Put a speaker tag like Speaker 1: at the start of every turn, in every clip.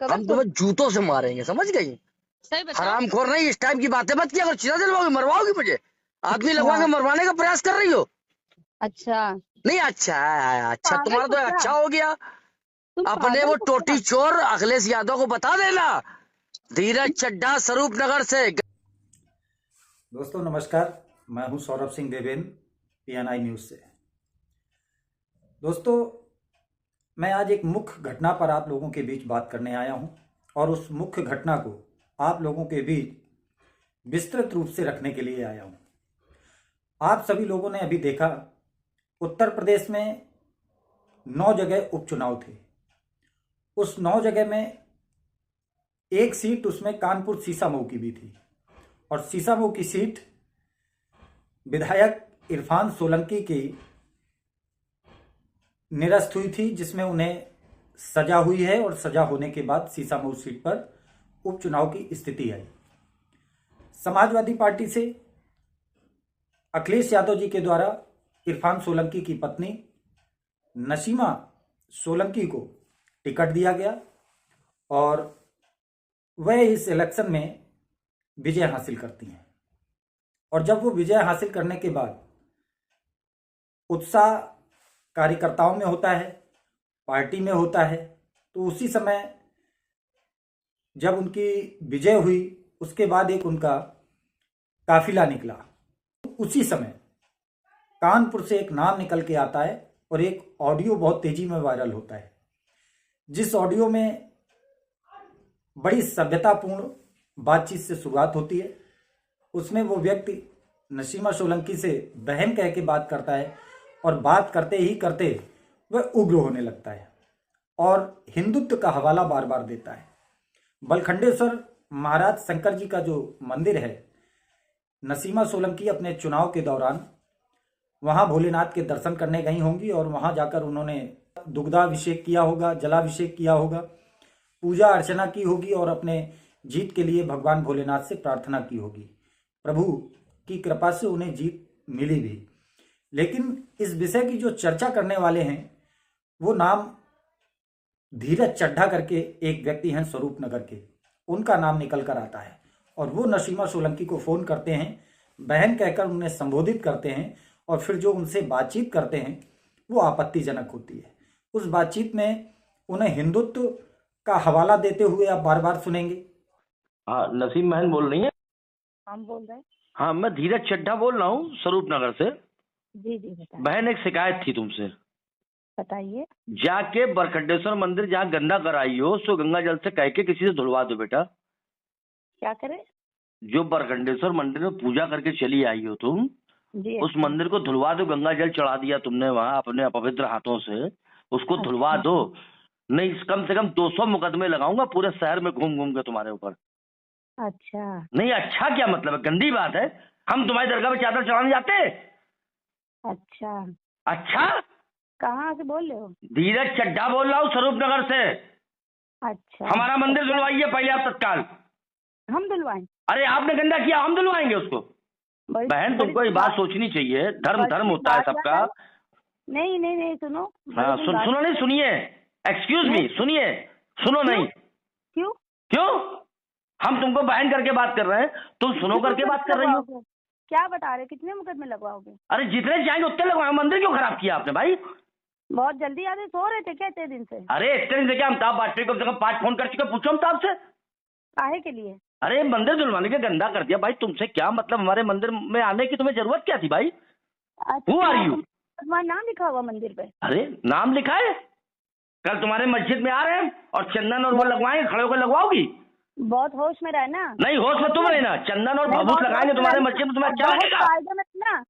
Speaker 1: हम तुम्हें जूतों से मारेंगे, समझ गई?
Speaker 2: सही बताओ।
Speaker 1: हरामखोर नहीं, इस टाइम की बातें मत किया करो। चीज़ा दिलवाओगी, मरवाओगी मुझे। आदमी लगवा के
Speaker 2: हाँ,
Speaker 1: मरवाने का प्रयास कर रही हो।
Speaker 2: अच्छा।
Speaker 1: नहीं अच्छा है, अच्छा
Speaker 2: पागल
Speaker 1: तुम्हारा
Speaker 2: हो
Speaker 1: तो
Speaker 2: क्या?
Speaker 1: अच्छा हो गया।
Speaker 2: तुम
Speaker 1: अपने
Speaker 2: पागल
Speaker 1: वो
Speaker 2: हो क्या?
Speaker 1: टोटी चोर अखिलेश यादव को बता देना। धीरज चड्ढा, स्वरूप नगर से।
Speaker 3: दोस्तों नमस्कार, मैं हूं सौरभ सिंह देवेन, PNI न्यूज़ से। दोस्तों, मैं आज एक मुख्य घटना पर आप लोगों के बीच बात करने आया हूं और उस मुख्य घटना को आप लोगों के बीच विस्तृत रूप से रखने के लिए आया हूं। आप सभी लोगों ने अभी देखा, उत्तर प्रदेश में 9 जगह उपचुनाव थे। उस 9 जगह में एक सीट उसमें कानपुर सीसामऊ की भी थी और सीसामऊ की सीट विधायक इरफान सोलंकी की निरस्त हुई थी, जिसमें उन्हें सजा हुई है और सजा होने के बाद सीसामऊ सीट पर उपचुनाव की स्थिति आई। समाजवादी पार्टी से अखिलेश यादव जी के द्वारा इरफान सोलंकी की पत्नी नसीमा सोलंकी को टिकट दिया गया और वह इस इलेक्शन में विजय हासिल करती हैं। और जब वो विजय हासिल करने के बाद उत्साह कार्यकर्ताओं में होता है, पार्टी में होता है, तो उसी समय जब उनकी विजय हुई उसके बाद एक उनका काफिला निकला। उसी समय कानपुर से एक नाम निकल के आता है और एक ऑडियो बहुत तेजी में वायरल होता है, जिस ऑडियो में बड़ी सभ्यतापूर्ण बातचीत से शुरुआत होती है। उसमें वो व्यक्ति नसीमा सोलंकी से बहन कह के बात करता है और बात करते ही करते वह उग्र होने लगता है और हिंदुत्व का हवाला बार बार देता है। बलखंडेश्वर महाराज शंकर जी का जो मंदिर है, नसीमा सोलंकी अपने चुनाव के दौरान वहां भोलेनाथ के दर्शन करने गई होंगी और वहां जाकर उन्होंने दुग्धाभिषेक किया होगा, जलाभिषेक किया होगा, पूजा अर्चना की होगी और अपने जीत के लिए भगवान भोलेनाथ से प्रार्थना की होगी। प्रभु की कृपा से उन्हें जीत मिली भी। लेकिन इस विषय की जो चर्चा करने वाले हैं वो नाम धीरज चड्ढा करके एक व्यक्ति हैं स्वरूप नगर के, उनका नाम निकल कर आता है और वो नसीमा सोलंकी को फोन करते हैं, बहन कहकर उन्हें संबोधित करते हैं और फिर जो उनसे बातचीत करते हैं वो आपत्तिजनक होती है। उस बातचीत में उन्हें हिंदुत्व का हवाला देते हुए आप बार बार सुनेंगे।
Speaker 1: हाँ, नसीम बहन बोल रही है?
Speaker 2: हम बोल रहे हैं।
Speaker 1: हाँ, मैं धीरज चड्ढा बोल रहा हूँ स्वरूप नगर से।
Speaker 2: जी जी बताइए।
Speaker 1: बहन, एक शिकायत थी तुमसे।
Speaker 2: बताइए।
Speaker 1: जाके बरखंडेश्वर मंदिर जहाँ गंदा कराई हो उसको गंगा जल से कह के किसी से धुलवा दो बेटा।
Speaker 2: क्या करें?
Speaker 1: जो बरखंडेश्वर मंदिर में पूजा करके चली आई हो तुम,
Speaker 2: जी
Speaker 1: उस मंदिर को धुलवा दो। गंगा जल चढ़ा दिया तुमने वहां अपने अपवित्र हाथों से, उसको धुलवा दो। नहीं, कम से कम 200 मुकदमे लगाऊंगा पूरे शहर में घूम घूम के तुम्हारे ऊपर।
Speaker 2: अच्छा।
Speaker 1: नहीं, अच्छा क्या मतलब है? गंदी बात है। हम तुम्हारी दरगाह पे चादर चढ़ाने जाते?
Speaker 2: अच्छा।
Speaker 1: अच्छा,
Speaker 2: कहाँ से बोल रहे हो?
Speaker 1: धीरज चड्ढा बोल रहा हूँ स्वरूप नगर से।
Speaker 2: अच्छा।
Speaker 1: हमारा मंदिर धुलवाइए पहले आप तत्काल।
Speaker 2: हम धुलवाएं?
Speaker 1: अरे आपने गंदा किया, हम धुलवाएंगे उसको। बहन, तुमको ये बात सोचनी चाहिए। धर्म धर्म होता है सबका।
Speaker 2: नहीं नहीं नहीं, सुनो।
Speaker 1: हाँ, सुनो नहीं, सुनिए। एक्सक्यूज मी, सुनिए। सुनो नहीं।
Speaker 2: क्यों?
Speaker 1: क्यों? हम तुमको बहन करके बात कर रहे हैं, तुम सुनो करके बात कर रही हो।
Speaker 2: क्या बता रहे? कितने मुकदमे लगवाओगे?
Speaker 1: अरे जितने चाहेंगे उतने लगवाओ। मंदिर क्यों खराब किया आपने भाई?
Speaker 2: बहुत जल्दी आते, सो रहे थे क्या इतने दिन से?
Speaker 1: अरे इतने दिन से क्या, अमिताभ बच्चन को जगह 5 फोन कर चुके, पूछो अमिताभ से।
Speaker 2: काहे के लिए?
Speaker 1: अरे मंदिर धुलवाने के गंदा कर दिया भाई। तुमसे क्या मतलब? हमारे मंदिर में आने की तुम्हें जरूरत क्या थी भाई? Who are you?
Speaker 2: तुम्हारा नाम लिखा हुआ मंदिर पे?
Speaker 1: अरे नाम लिखा है। कल तुम्हारे मस्जिद में आ रहे हैं और चंदन और वो लगवाएंगे, खड़े होकर लगवाओगी?
Speaker 2: बहुत होश में रहना।
Speaker 1: नहीं, होश में तुम रहना। चंदन और भभूत लगाएंगे तुम्हारे मस्जिद में, तुम्हें अच्छा लगेगा?
Speaker 2: कायदे में रहना,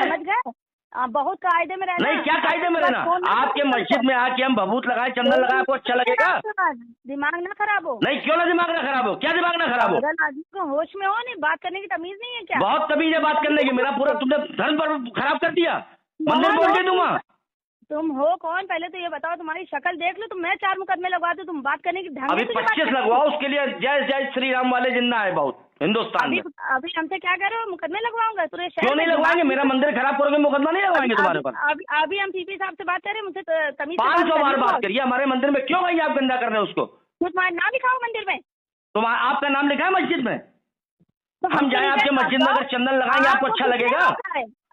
Speaker 2: समझ गए? बहुत कायदे में रहना।
Speaker 1: नहीं, क्या कायदे में रहना? आपके मस्जिद में आके हम भभूत लगाए, चंदन लगाए, आपको अच्छा लगेगा?
Speaker 2: दिमाग ना खराब हो।
Speaker 1: नहीं, क्यों ना दिमाग ना खराब हो? क्या दिमाग ना खराब हो?
Speaker 2: आदमी को होश में हो, नहीं बात करने की तमीज नहीं है क्या?
Speaker 1: बहुत तमीज है बात करने की। मेरा पूरा तुमने धर्म पर खराब कर दिया। मंदिर बोल के दूंगा।
Speaker 2: तुम हो कौन? पहले तो ये बताओ, तुम्हारी शक्ल देख लो तो मैं 4 मुकदमे लगवा दूं। तुम बात करने की ढंग
Speaker 1: अभी 25 लगवाओ, उसके लिए जय जय श्री राम वाले जिंदा है बहुत हिंदुस्तान में।
Speaker 2: अभी हमसे क्या कह रहे हो? मुकदमे लगवाऊंगा?
Speaker 1: क्यों नहीं लगवाएंगे? मेरा मंदिर खराब करोगे, मुकदमा नहीं लगवाएंगे तुम्हारे ऊपर।
Speaker 2: अभी हम सीपी साहब से बात कर रहे हैं, मुझसे तमीज
Speaker 1: 500 बार बात करिए। हमारे मंदिर में क्यों भाई आप गंदा कर रहे हो उसको?
Speaker 2: तुम्हारा नाम लिखा
Speaker 1: तो आपका नाम लिखा है मस्जिद में?
Speaker 2: तो
Speaker 1: हम जाए आपके मस्जिद में, अगर चंदन लगाएंगे आपको अच्छा लगेगा?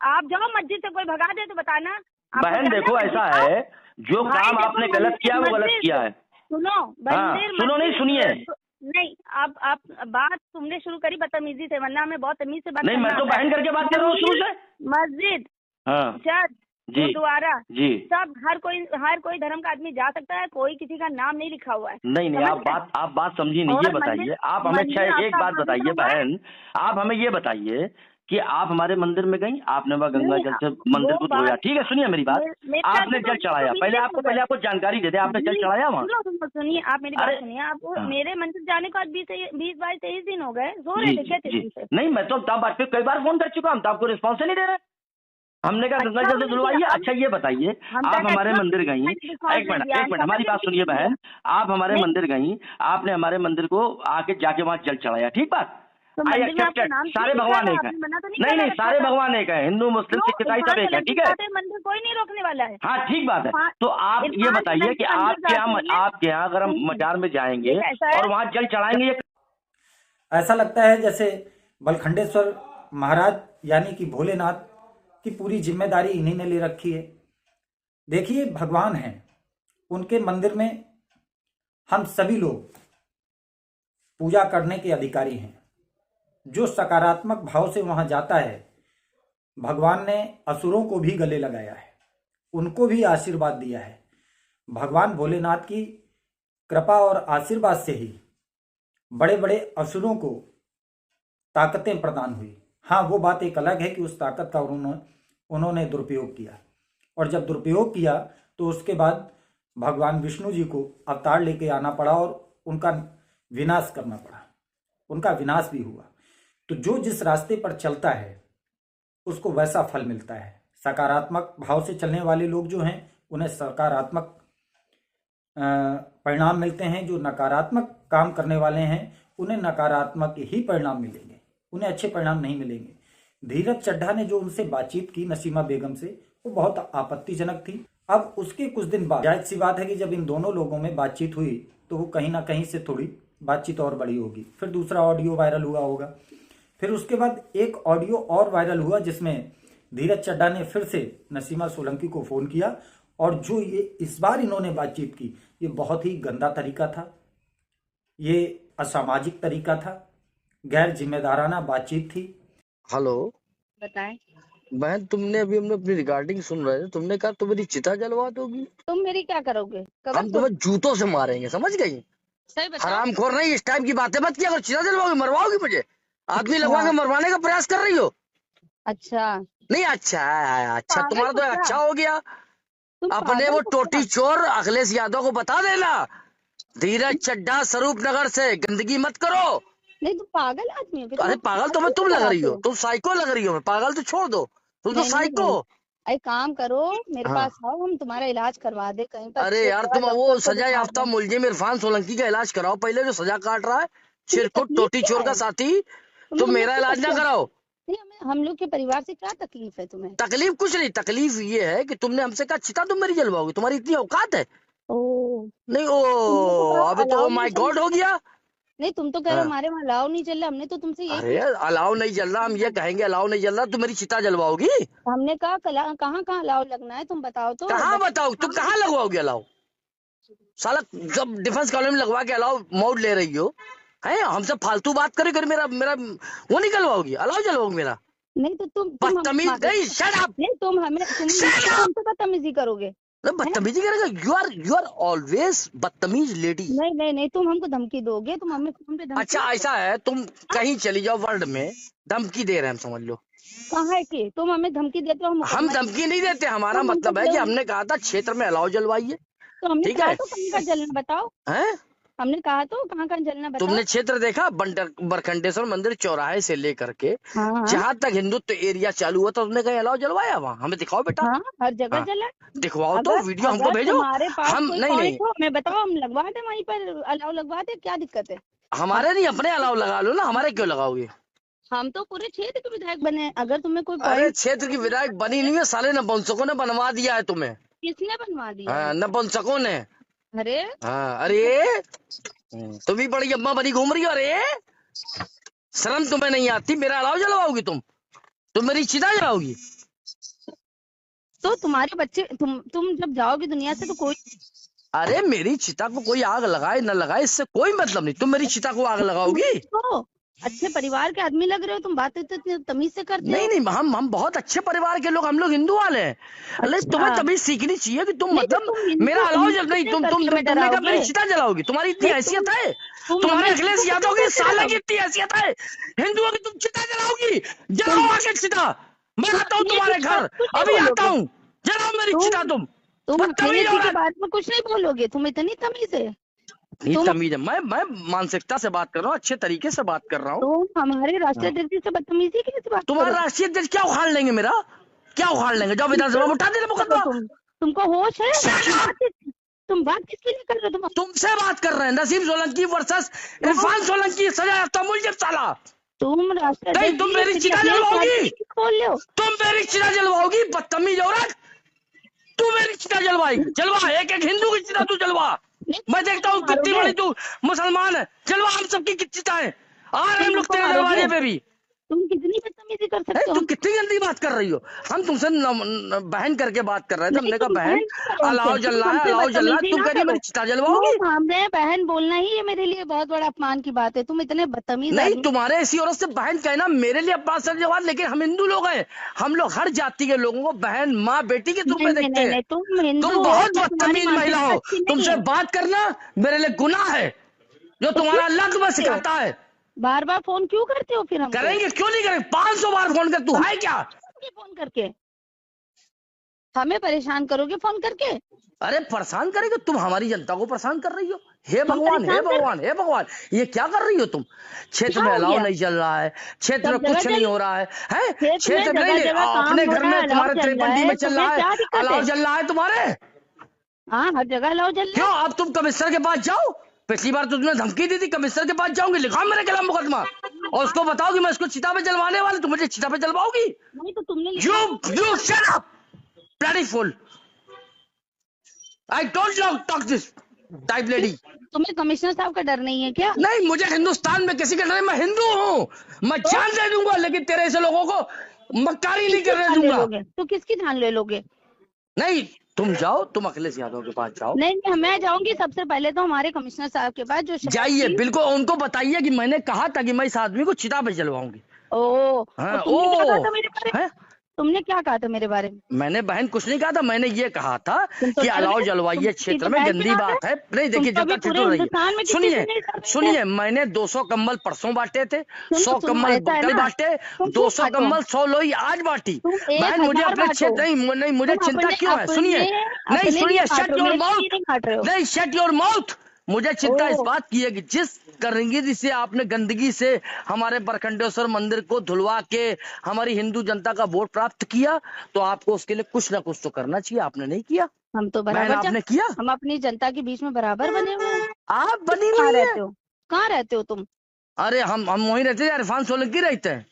Speaker 2: आप जाओ मस्जिद से, कोई भगा दे तो बताना।
Speaker 1: बहन देखो ऐसा है, जो काम आपने गलत किया वो गलत किया है।
Speaker 2: सुनो
Speaker 1: सुनो नहीं, सुनिए।
Speaker 2: नहीं, आप बात तुमने शुरू करी बदतमीजी से, वरना हमें बहुत तमीज से बात
Speaker 1: नहीं, मैं तो बहन करके बात कर रहा हूँ शुरू से।
Speaker 2: मस्जिद,
Speaker 1: हाँ
Speaker 2: चर्च,
Speaker 1: जी
Speaker 2: गुरुद्वारा
Speaker 1: जी,
Speaker 2: सब हर कोई धर्म का आदमी जा सकता है, कोई किसी का नाम नहीं लिखा हुआ है।
Speaker 1: नहीं नहीं, आप बात समझी नहीं। ये बताइए आप हमें, अच्छा एक बात बताइए बहन, आप हमें ये बताइए कि आप हमारे मंदिर में गई, आपने वह गंगा जल से मंदिर को धोया, ठीक है? सुनिए मेरी बात, आपने जल चढ़ाया, पहले आपको जानकारी दे दे, आपने जल चढ़ाया वहाँ?
Speaker 2: सुनिए, आप मेरी बात सुनिए। आप मेरे मंदिर जाने को आज 20-22-23 दिन हो गए, सो रहे थे क्या 3 दिन से?
Speaker 1: नहीं, मैं तो तब बात पे कई बार फोन कर चुका, हम तो आपको रिस्पॉन्स नहीं दे रहे। हमने कहा गंगा जल से धुलवाइए। अच्छा ये बताइए, आप हमारे मंदिर गई, एक मिनट हमारी बात सुनिए बहन, आप हमारे मंदिर गई, आपने हमारे मंदिर को आके जाके वहाँ जल चढ़ाया, ठीक बात? आई एक्सेप्टेड, सारे भगवान एक है। नहीं, सारे भगवान एक है, हिंदू मुस्लिम सिख ईसाई सब एक है, ठीक है?
Speaker 2: मंदिर कोई नहीं रोकने वाला है।
Speaker 1: हाँ ठीक बात है। तो आप ये बताइए कि आपके यहाँ अगर हम मजार में जाएंगे और वहाँ जल चढ़ाएंगे,
Speaker 3: ऐसा लगता है जैसे बलखंडेश्वर महाराज यानी कि भोलेनाथ की पूरी जिम्मेदारी इन्हीं ने ले रखी है। देखिए भगवान हैं, उनके मंदिर में हम सभी लोग पूजा करने के अधिकारी हैं। जो सकारात्मक भाव से वहां जाता है, भगवान ने असुरों को भी गले लगाया है, उनको भी आशीर्वाद दिया है। भगवान भोलेनाथ की कृपा और आशीर्वाद से ही बड़े बड़े असुरों को ताकतें प्रदान हुई। हाँ, वो बात एक अलग है कि उस ताकत का उन्होंने दुरुपयोग किया, और जब दुरुपयोग किया तो उसके बाद भगवान विष्णु जी को अवतार लेके आना पड़ा और उनका विनाश करना पड़ा। उनका विनाश भी हुआ। तो जो जिस रास्ते पर चलता है उसको वैसा फल मिलता है। सकारात्मक भाव से चलने वाले लोग जो हैं उन्हें सकारात्मक परिणाम मिलते हैं। जो नकारात्मक काम करने वाले हैं उन्हें नकारात्मक ही परिणाम मिलेंगे, उन्हें अच्छे परिणाम नहीं मिलेंगे। धीरज चड्ढा ने जो उनसे बातचीत की नसीमा बेगम से, वो बहुत आपत्तिजनक थी। अब उसके कुछ दिन बाद जाहिर सी बात है कि जब इन दोनों लोगों में बातचीत हुई तो वो कहीं ना कहीं से थोड़ी बातचीत और बड़ी होगी। फिर दूसरा ऑडियो वायरल हुआ होगा, फिर उसके बाद एक ऑडियो और वायरल हुआ जिसमें धीरज चड्ढा ने फिर से नसीमा सोलंकी को फोन किया, और जो ये इस बार इन्होंने बातचीत की, ये बहुत ही गंदा तरीका था, ये असामाजिक तरीका था, गैर जिम्मेदाराना बातचीत थी।
Speaker 4: हेलो,
Speaker 2: बताएं।
Speaker 4: बहन तुमने अभी हमने अपनी रिकॉर्डिंग सुन रहे थे, तुमने कहा तुम मेरी चिता जलवा दोगी।
Speaker 2: तुम मेरी क्या करोगे?
Speaker 4: हम तुम्हें जूतों से मारेंगे, समझ गई? हरामखोर नहीं, इस टाइप की बातें मत किया। अगर चिता जलवाओगी मरवाओगी मुझे, आदमी लगवा के मरवाने का प्रयास कर रही हो।
Speaker 2: अच्छा
Speaker 4: नहीं, अच्छा है, अच्छा तुम्हारा तो अच्छा हो गया। अपने वो
Speaker 2: तो
Speaker 4: टोटी चोर अखिलेश यादव को बता देना, धीरज चड्ढा स्वरूप नगर से गंदगी मत करो।
Speaker 2: नहीं, तुम पागल आदमी हो।
Speaker 4: अरे पागल तो मैं तुम लग रही हो, तुम साइको लग रही हो। मैं पागल तो छोड़ दो, तुम तो साइको।
Speaker 2: एक काम करो, मेरे पास आओ, हम तुम्हारा इलाज करवा दे कहीं पर।
Speaker 4: अरे यार, तुम वो सजा याफ्ता मुलजिम इरफान सोलंकी का इलाज कराओ पहले, जो सजा काट रहा है, चिरकुट टोटी चोर का साथी। तुम मेरा इलाज ना कराओ।
Speaker 2: हम लोग के परिवार से क्या तकलीफ है तुम्हें?
Speaker 4: तकलीफ कुछ नहीं, तकलीफ ये है कि तुमने हमसे कहा चिता तुम मेरी जलवाओगी, तुम्हारी इतनी औकात है? नहीं, अभी तो माय गॉड हो गया।
Speaker 2: नहीं, तुम तो कह रहे हो हमारे वहाँ अलाव नहीं चल रहा, हमने तो तुमसे ये।
Speaker 4: अरे अलाव नहीं चल रहा, हम ये कहेंगे अलाव नहीं चल रहा, तुम मेरी चिता जलवाओगी?
Speaker 2: हमने कहा कहाँ कहाँ अलाव लगना है, तुम बताओ तो।
Speaker 4: कहाँ बताओ, तुम कहाँ लगवाओगे अलाव? साला जब डिफेंस कॉलोनी में लगवा के अलाव मोड ले रही हो, है हमसे फालतू बात करे मेरा वो निकलवाओगी, अलाव जलवाओगी मेरा? नहीं तो तुम बदतमीज नहीं, शट अप।
Speaker 2: नहीं, तुम हमसे बदतमीजी करोगे।
Speaker 4: बदतमीजी करेगा? यू आर ऑलवेज बदतमीज लेडी।
Speaker 2: नहीं, तुम हमको धमकी दोगे, तुम हमें फोन पे धमकी।
Speaker 4: अच्छा ऐसा है, तुम कहीं चली जाओ वर्ल्ड में, धमकी दे रहे हैं हम, समझ लो।
Speaker 2: कहाँ है कि तुम हमें धमकी देते हो?
Speaker 4: हम धमकी नहीं देते, हमारा मतलब है कि हमने कहा था क्षेत्र में अलाव जलवाइए।
Speaker 2: तो हमने कहा तो कहीं का जलना बताओ।
Speaker 4: है
Speaker 2: हमने कहा तो कहाँ जलना बताओ।
Speaker 4: तुमने क्षेत्र देखा? बरखंडेश्वर मंदिर चौराहे से लेकर के जहाँ तक हिंदुत्व एरिया चालू हुआ था, तुमने कहीं अलाव जलवाया? वहाँ हमें दिखाओ बेटा।
Speaker 2: हर जगह जला।
Speaker 4: दिखवाओ तो, वीडियो हमको भेजो। हम नहीं,
Speaker 2: हमें बताओ, हम लगवा दे वहीं पर अलाव लगवा दे, क्या दिक्कत है?
Speaker 4: हमारे नहीं, अपने अलाव लगा लो ना, हमारे क्यों लगाओगे?
Speaker 2: हम तो पूरे क्षेत्र के विधायक बने, अगर तुम्हें कोई।
Speaker 4: अरे क्षेत्र की विधायक बनी नहीं है, साले नपुंसकों ने बनवा दिया है तुम्हें।
Speaker 2: किसने बनवा दिया?
Speaker 4: नपुंसकों ने।
Speaker 2: अरे
Speaker 4: हाँ, अरे तुम भी बड़ी अम्मा बनी घूम रही हो। अरे शर्म तुम्हें नहीं आती? मेरा अलाव जलवाओगी तुम मेरी चिता जलाओगी।
Speaker 2: तो तुम्हारे बच्चे तुम जब जाओगे दुनिया से तो कोई,
Speaker 4: अरे मेरी चिता को कोई आग लगाए न लगाए इससे कोई मतलब नहीं। तुम मेरी चिता को आग लगाओगी?
Speaker 2: तो अच्छे परिवार के आदमी लग रहे हो, तुम बातें तो इतनी तमीज से करते
Speaker 4: नहीं
Speaker 2: हो।
Speaker 4: नहीं, हम बहुत अच्छे परिवार के लोग, हम लोग हिंदू वाले हैं। अरे तुम्हें तमीज सीखनी चाहिए कि तुम
Speaker 2: नहीं तो
Speaker 4: मतलब
Speaker 2: तुम
Speaker 4: मेरा अलाव जल नहीं, तुमने कहा मेरी
Speaker 2: डराओगे।
Speaker 4: चिता जलाओगी? तुम्हारी इतनी हैसियत है? तुम्हारे अखिलेश यादव की साला की इतनी हैसियत है हिंदुओं की, तुम चिता जलाओगी? जलाओ आके चिता, मैं आता हूँ तुम्हारे घर, अभी आता हूँ, जलाओ मेरी चिता। तुम
Speaker 2: अखिलेश जी के बारे में कुछ नहीं बोलोगे? तुम इतनी तमीज है?
Speaker 4: तमीज है? मैं मानसिकता से बात कर रहा हूँ, अच्छे तरीके से बात कर रहा हूँ।
Speaker 2: तो हमारे राष्ट्रीय अध्यक्ष से बदतमीजी कैसे बात?
Speaker 4: तुम्हारा राष्ट्रीय अध्यक्ष क्या उखाड़ लेंगे? मेरा क्या उखाड़ लेंगे? जाओ विधानसभा में उठा देना मुकदमा।
Speaker 2: तुमको होश है? तुम बात किसके लिए कर रहे हो?
Speaker 4: तुमसे बात कर रहे हैं। नसीम सोलंकी वर्सेस इरफान सोलंकी, सजा याफ्ता मुलजिम साला।
Speaker 2: तुम राष्ट्रीय
Speaker 4: नहीं, तुम मेरी चिता जलवाओगी,
Speaker 2: खोल लो।
Speaker 4: तुम मेरी चिता जलवाओगी, बदतमीज औरत। तू मेरी चिता जलवाएगी? जलवा, एक एक हिंदू की चिता तू जलवा। मैं देखता हूँ कितनी बड़ी तू मुसलमान है। जलवा हम सबकी चिताएं, आ रहे हम लोग तेरे दरवाजे पे भी।
Speaker 2: तुम कितनी बदतमीजी कर सकते हो?
Speaker 4: तुम कितनी गंदी बात कर रही हो। हम तुमसे बहन करके बात कर रहे थे। हमने कहा बहन अलाव जल रहा है, अलाव जल रहा है, तुम कह रही मेरी चिता जलवाओगी?
Speaker 2: हमने बहन बोलना ही ये मेरे लिए बहुत बड़ा अपमान की बात है। तुम इतने बदतमीज
Speaker 4: नहीं, तुम्हारे ऐसी औरत से बहन कहना मेरे लिए अपमान से जवाब, लेकिन हम हिंदू लोग हैं, हम लोग हर जाति के लोगों को बहन माँ बेटी के रूप में देखते हैं। तुम बहुत बदतमीज महिला हो, तुमसे बात करना मेरे लिए गुनाह है, जो तुम्हारा अल्लाह तुम्हें सिखाता है।
Speaker 2: बार बार फोन क्यों करते हो? फिर हम
Speaker 4: करेंगे, क्यों नहीं करेंगे? 500 बार फोन कर, तू है क्या?
Speaker 2: फोन करके हमें परेशान करोगे फोन करके?
Speaker 4: अरे परेशान करेंगे? तुम हमारी जनता को परेशान कर रही हो। हे भगवान, हे भगवान, हे भगवान, ये क्या कर रही हो तुम? क्षेत्र में अलाव नहीं चल रहा है, क्षेत्र में कुछ नहीं हो रहा है, क्षेत्र में नहीं, अपने घर में तुम्हारे त्रिपंडी में चल रहा है, अलाव जल रहा है तुम्हारे।
Speaker 2: हाँ, हर जगह अलाव जल रहा है।
Speaker 4: क्यों? अब तुम कमिश्नर के पास जाओ। पिछली बार तो तुमने धमकी दी थी, कमिश्नर के पास जाऊंगी, लिखाओ मेरे खिलाफ मुकदमा और उसको बताओ कि मैं इसको चिता पे जलवाने वाला। तुम मुझे चिता पे जलवाओगी?
Speaker 2: नहीं तो तुमने
Speaker 4: You shut up, bloody fool. I don't talk this type lady.
Speaker 2: तुम्हें कमिश्नर साहब का डर नहीं है क्या?
Speaker 4: नहीं, मुझे हिंदुस्तान में किसी का डर नहीं। मैं हिंदू हूँ, मैं जान दे दूंगा, लेकिन तेरे ऐसे लोगों को मक्कारी नहीं करने दूंगा।
Speaker 2: तो किसकी जान ले लोगे?
Speaker 4: नहीं, तुम जाओ, तुम अखिलेश यादव के पास जाओ।
Speaker 2: नहीं, मैं जाऊंगी सबसे पहले तो हमारे कमिश्नर साहब के पास, जो
Speaker 4: जाइए, बिल्कुल उनको बताइए कि मैंने कहा था कि मैं इस आदमी को चिता पे जलवाऊंगी।
Speaker 2: हाँ, तुमने क्या कहा था मेरे बारे में? मैंने
Speaker 4: बहन कुछ नहीं कहा था, मैंने ये कहा था कि अलाव जलवाइए, क्षेत्र में गंदी बात है। नहीं देखिए, जब तक सुनिए, मैंने 200 कंबल परसों बांटे थे, 100 कंबल कल बांटे, 200 कंबल 100 लोई आज बांटी। बहन मुझे अपने क्षेत्र नहीं, मुझे चिंता क्यों है? सुनिए, नहीं सुनिए, शट योर माउथ, नहीं शट योर माउथ। मुझे चिंता इस बात की है कि जिस गंदगी से आपने गंदगी से हमारे बरखंडेश्वर मंदिर को धुलवा के हमारी हिंदू जनता का वोट प्राप्त किया, तो आपको उसके लिए कुछ ना कुछ तो करना चाहिए। आपने नहीं किया।
Speaker 2: हम तो बराबर
Speaker 4: आपने किया।
Speaker 2: हम अपनी जनता के बीच में बराबर बने हुए हैं।
Speaker 4: आप बनी हुई रहते हो?
Speaker 2: कहाँ रहते हो तुम?
Speaker 4: अरे हम वहीं रहते हैं, इरफान सोलंकी रहते हैं।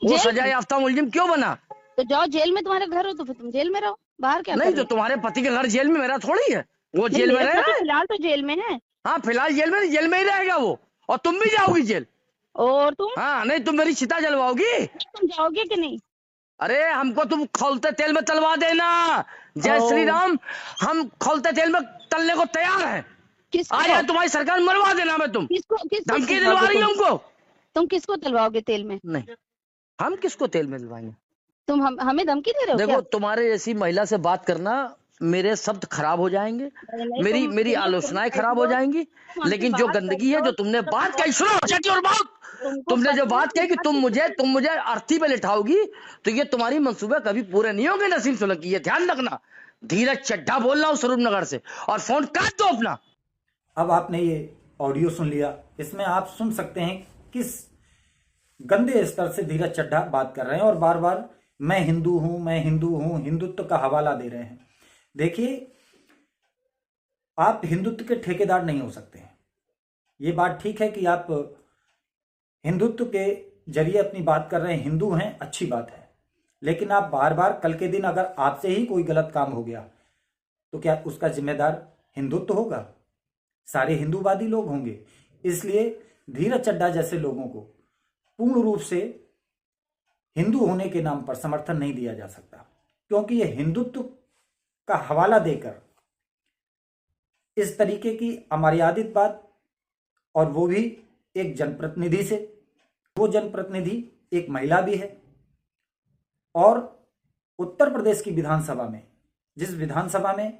Speaker 4: वो सजा याफ्ता मुलजिम क्यों बना?
Speaker 2: तो जाओ जेल में, तुम्हारे घर हो तो फिर तुम जेल में रहो, बाहर क्या?
Speaker 4: नहीं, तो तुम्हारे पति के घर जेल में, मेरा थोड़ी है। वो जेल में रह रहा है,
Speaker 2: फिलहाल तो जेल में है।
Speaker 4: हाँ, फिलहाल जेल में ही रहेगा वो, और तुम भी जाओगी जेल।
Speaker 2: और तुम?
Speaker 4: हाँ, नहीं, तुम मेरी चिता जलवाओगी?
Speaker 2: तुम जाओगे कि नहीं?
Speaker 4: अरे हमको तुम खौलते तेल में तलवा देना। जय श्री राम, हम खौलते तेल में तलने को तैयार हैं। आ जाए तुम्हारी सरकार, मरवा देना। मैं तुम धमकी दिलवा रही हो हमको?
Speaker 2: तुम किसको तलवाओगे तेल में?
Speaker 4: नहीं, हम किसको तेल में दिलवाएंगे?
Speaker 2: तुम हमें धमकी दे रहे हो?
Speaker 4: देखो, तुम्हारे जैसी महिला से बात करना, मेरे शब्द खराब हो जाएंगे, मेरी आलोचनाएं खराब हो जाएंगी, लेकिन जो गंदगी है, जो तुमने बात कही, सुनो, शट योर माउथ। तुमने जो बात कही कि तुम मुझे अर्थी पे लिटाओगी, तो ये तुम्हारी मंसूबे कभी पूरे नहीं होंगे नसीम सोलंकी, ये ध्यान रखना। धीरज चड्ढा बोल रहा हूँ स्वरूप नगर से, और फोन काट दो अपना।
Speaker 3: अब आपने ये ऑडियो सुन लिया, इसमें आप सुन सकते हैं किस गंदे स्तर से धीरज चड्ढा बात कर रहे हैं और बार बार मैं हिंदू हूं, मैं हिंदू हूं, हिंदुत्व का हवाला दे रहे हैं। देखिए, आप हिंदुत्व के ठेकेदार नहीं हो सकते हैं। ये बात ठीक है कि आप हिंदुत्व के जरिए अपनी बात कर रहे हैं, हिंदू हैं, अच्छी बात है, लेकिन आप बार बार कल के दिन अगर आपसे ही कोई गलत काम हो गया तो क्या उसका जिम्मेदार हिंदुत्व होगा? सारे हिंदूवादी लोग होंगे। इसलिए धीरज चड्ढा जैसे लोगों को पूर्ण रूप से हिंदू होने के नाम पर समर्थन नहीं दिया जा सकता, क्योंकि यह हिंदुत्व का हवाला देकर इस तरीके की अमर्यादित बात, और वो भी एक जनप्रतिनिधि से, वो जनप्रतिनिधि एक महिला भी है, और उत्तर प्रदेश की विधानसभा में, जिस विधानसभा में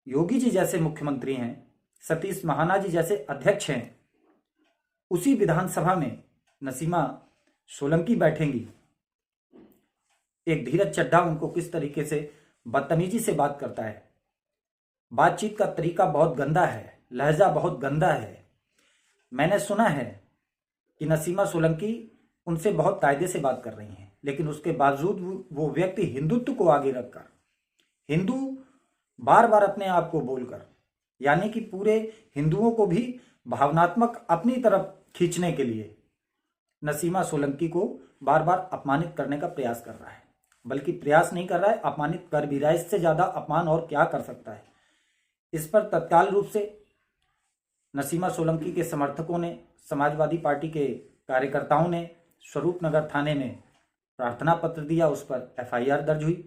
Speaker 3: योगी जी जैसे मुख्यमंत्री हैं, सतीश महाना जी जैसे अध्यक्ष हैं, उसी विधानसभा में नसीमा सोलंकी बैठेंगी। एक धीरज चड्ढा उनको किस तरीके से बदतमीजी से बात करता है, बातचीत का तरीका बहुत गंदा है, लहजा बहुत गंदा है। मैंने सुना है कि नसीमा सोलंकी उनसे बहुत कायदे से बात कर रही हैं, लेकिन उसके बावजूद वो व्यक्ति हिंदुत्व को आगे रखकर, हिंदू बार बार अपने आप को बोलकर, यानी कि पूरे हिंदुओं को भी भावनात्मक अपनी तरफ खींचने के लिए नसीमा सोलंकी को बार बार अपमानित करने का प्रयास कर रहा है। बल्कि प्रयास नहीं कर रहा है, अपमानित कर भी रहा है। इससे ज्यादा अपमान और क्या कर सकता है। इस पर तत्काल रूप से नसीमा सोलंकी के समर्थकों ने, समाजवादी पार्टी के कार्यकर्ताओं ने स्वरूपनगर थाने में प्रार्थना पत्र दिया, उस पर एफआईआर दर्ज हुई।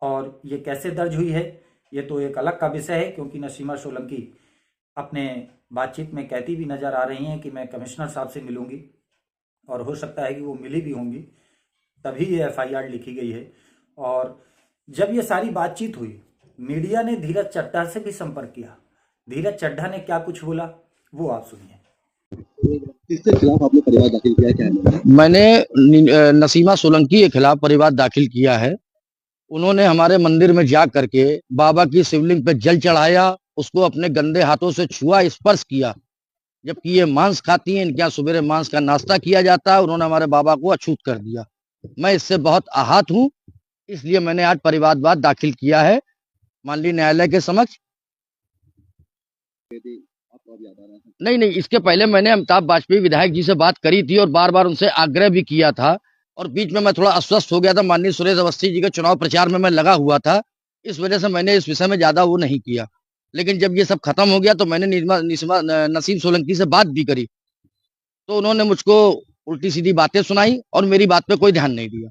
Speaker 3: और ये कैसे दर्ज हुई है ये तो एक अलग का विषय है, क्योंकि नसीमा सोलंकी अपने बातचीत में कहती भी नजर आ रही हैं कि मैं कमिश्नर साहब से मिलूंगी, और हो सकता है कि वो मिली भी होंगी, तभी ये एफआईआर लिखी गई है। और जब ये सारी बातचीत हुई, मीडिया ने धीरज चड्ढा से भी संपर्क किया। धीरज चड्ढा ने क्या कुछ बोला वो आप सुनिए।
Speaker 5: किसके खिलाफ आपने परिवाद दाखिल किया है? क्या है?
Speaker 4: मैंने नसीमा सोलंकी के खिलाफ परिवाद दाखिल किया है। उन्होंने हमारे मंदिर में जा करके बाबा की शिवलिंग पे जल चढ़ाया, उसको अपने गंदे हाथों से छुआ, स्पर्श किया, जबकि ये मांस खाती हैं। इनके यहाँ सवेरे मांस का नाश्ता किया जाता है। उन्होंने हमारे बाबा को अछूत कर दिया। मैं इससे बहुत आहत हूँ, इसलिए मैंने आज परिवादवाद दाखिल किया है माननीय न्यायालय के समक्ष। नहीं, इसके पहले मैंने अमिताभ वाजपेयी विधायक जी से बात करी थी और बार बार उनसे आग्रह भी किया था, और बीच में मैं थोड़ा अस्वस्थ हो गया था। माननीय सुरेश अवस्थी जी के चुनाव प्रचार में मैं लगा हुआ था, इस वजह से मैंने इस विषय में ज्यादा वो नहीं किया। लेकिन जब ये सब खत्म हो गया तो मैंने नसीम सोलंकी से बात भी करी, तो उन्होंने मुझको उल्टी सीधी बातें सुनाई और मेरी बात पे कोई ध्यान नहीं दिया।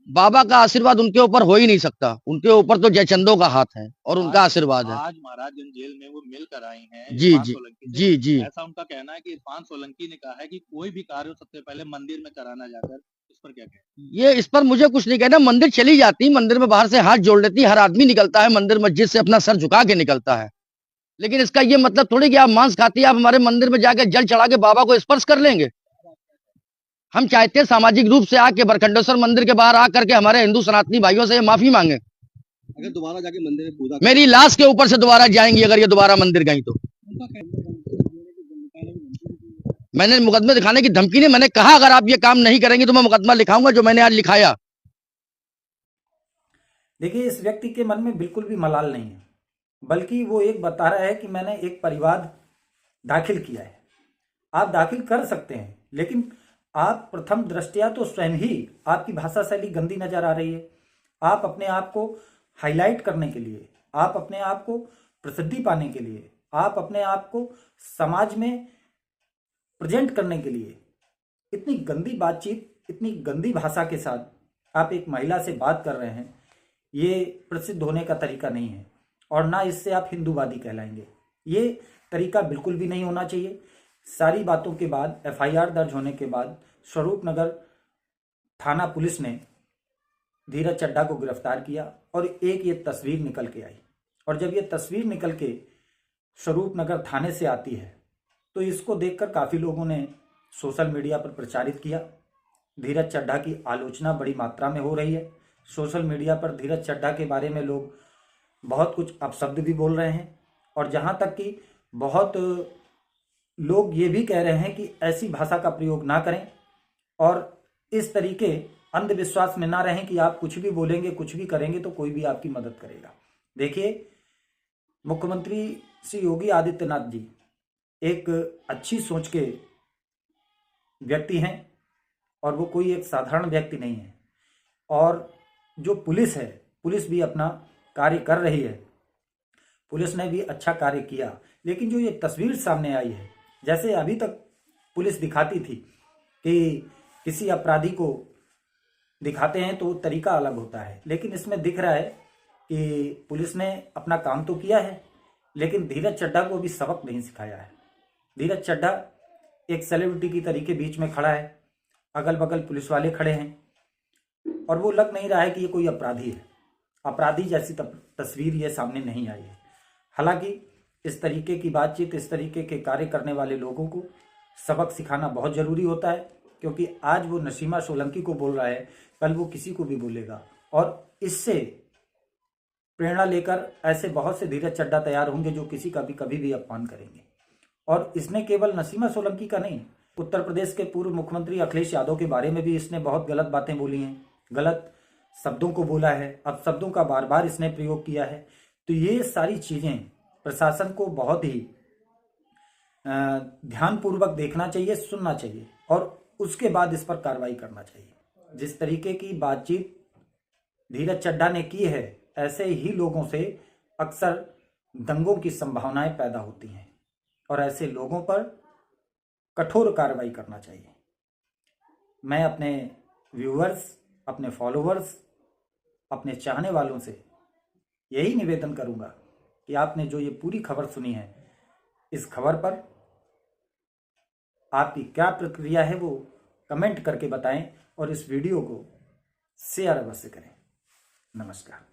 Speaker 4: बाबा का आशीर्वाद उनके ऊपर हो ही नहीं सकता, उनके ऊपर तो जयचंदो का हाथ है और उनका आशीर्वाद है।
Speaker 5: आज महाराजगंज जेल में वो मिलकर आई हैं
Speaker 4: जी
Speaker 5: इरफान
Speaker 4: जी
Speaker 5: सोलंकी से।
Speaker 4: जी जी।
Speaker 5: ऐसा उनका कहना है कि इरफान सोलंकी ने कहा है कि कोई भी कार्य सबसे पहले मंदिर में कराना जाकर। इस पर क्या कहना?
Speaker 4: इस पर मुझे कुछ नहीं कहना। मंदिर चली जाती, मंदिर में बाहर से हाथ जोड़ लेती, हर आदमी निकलता है मंदिर मस्जिद से, अपना सर झुका के निकलता है। लेकिन इसका ये मतलब थोड़ी कि आप मांस खाती है, आप हमारे मंदिर में जाकर जल चढ़ा के बाबा को स्पर्श कर लेंगे। हम चाहते हैं सामाजिक रूप से आके बरखंडेश्वर मंदिर के बाहर आकर के हमारे हिंदू सनातनी भाइयों से ये माफी मांगे।
Speaker 5: अगर दोबारा जाके मंदिर में पूजा,
Speaker 4: मेरी लाश के ऊपर से दोबारा जाएंगी अगर ये दोबारा मंदिर गई तो। मैंने मुकदमे दिखाने की धमकी नहीं, मैंने कहा अगर आप ये काम नहीं करेंगे तो मैं मुकदमा लिखाऊंगा, जो मैंने आज लिखाया।
Speaker 3: देखिए, इस व्यक्ति के मन में बिल्कुल भी मलाल नहीं है, बल्कि वो एक बता रहा है कि मैंने एक परिवाद दाखिल किया है। आप दाखिल कर सकते हैं, लेकिन आप प्रथम दृष्टया तो स्वयं ही आपकी भाषा शैली गंदी नजर आ रही है। आप अपने आप को हाईलाइट करने के लिए, आप अपने आप को प्रसिद्धि पाने के लिए, आप अपने आप को समाज में प्रेजेंट करने के लिए इतनी गंदी बातचीत, इतनी गंदी भाषा के साथ आप एक महिला से बात कर रहे हैं, ये प्रसिद्ध होने का तरीका नहीं है। और ना इससे आप हिंदूवादी कहलाएंगे। ये तरीका बिल्कुल भी नहीं होना चाहिए। सारी बातों के बाद, एफआईआर दर्ज होने के बाद स्वरूपनगर थाना पुलिस ने धीरज चड्ढा को गिरफ्तार किया और एक ये तस्वीर निकल के आई। और जब ये तस्वीर निकल के स्वरूपनगर थाने से आती है तो इसको देखकर काफ़ी लोगों ने सोशल मीडिया पर प्रचारित किया। धीरज चड्ढा की आलोचना बड़ी मात्रा में हो रही है। सोशल मीडिया पर धीरज चड्ढा के बारे में लोग बहुत कुछ अपशब्द भी बोल रहे हैं, और जहाँ तक कि बहुत लोग ये भी कह रहे हैं कि ऐसी भाषा का प्रयोग ना करें और इस तरीके अंधविश्वास में ना रहें कि आप कुछ भी बोलेंगे, कुछ भी करेंगे तो कोई भी आपकी मदद करेगा। देखिए, मुख्यमंत्री श्री योगी आदित्यनाथ जी एक अच्छी सोच के व्यक्ति हैं, और वो कोई एक साधारण व्यक्ति नहीं है। और जो पुलिस है, पुलिस भी अपना कार्य कर रही है। पुलिस ने भी अच्छा कार्य किया, लेकिन जो ये तस्वीर सामने आई है, जैसे अभी तक पुलिस दिखाती थी कि किसी अपराधी को दिखाते हैं तो तरीका अलग होता है, लेकिन इसमें दिख रहा है कि पुलिस ने अपना काम तो किया है, लेकिन धीरज चड्ढा को भी सबक नहीं सिखाया है। धीरज चड्ढा एक सेलिब्रिटी की तरीके बीच में खड़ा है, अगल बगल पुलिस वाले खड़े हैं और वो लग नहीं रहा है कि ये कोई अपराधी है। अपराधी जैसी तस्वीर ये सामने नहीं आई है। हालांकि इस तरीके की बातचीत, इस तरीके के कार्य करने वाले लोगों को सबक सिखाना बहुत जरूरी होता है, क्योंकि आज वो नसीमा सोलंकी को बोल रहा है, कल वो किसी को भी बोलेगा और इससे प्रेरणा लेकर ऐसे बहुत से धीरज चड्ढा तैयार होंगे जो किसी का भी कभी भी अपमान करेंगे। और इसने केवल नसीमा सोलंकी का नहीं, उत्तर प्रदेश के पूर्व मुख्यमंत्री अखिलेश यादव के बारे में भी इसने बहुत गलत बातें बोली हैं, गलत शब्दों को बोला है, अपशब्दों का बार बार इसने प्रयोग किया है। तो ये सारी चीजें प्रशासन को बहुत ही ध्यानपूर्वक देखना चाहिए, सुनना चाहिए और उसके बाद इस पर कार्रवाई करना चाहिए। जिस तरीके की बातचीत धीरज चड्ढा ने की है, ऐसे ही लोगों से अक्सर दंगों की संभावनाएं पैदा होती हैं और ऐसे लोगों पर कठोर कार्रवाई करना चाहिए। मैं अपने व्यूअर्स, अपने फॉलोअर्स, अपने चाहने वालों से यही निवेदन करूंगा कि आपने जो ये पूरी खबर सुनी है, इस खबर पर आपकी क्या प्रतिक्रिया है वो कमेंट करके बताएं और इस वीडियो को शेयर अवश्य करें। नमस्कार।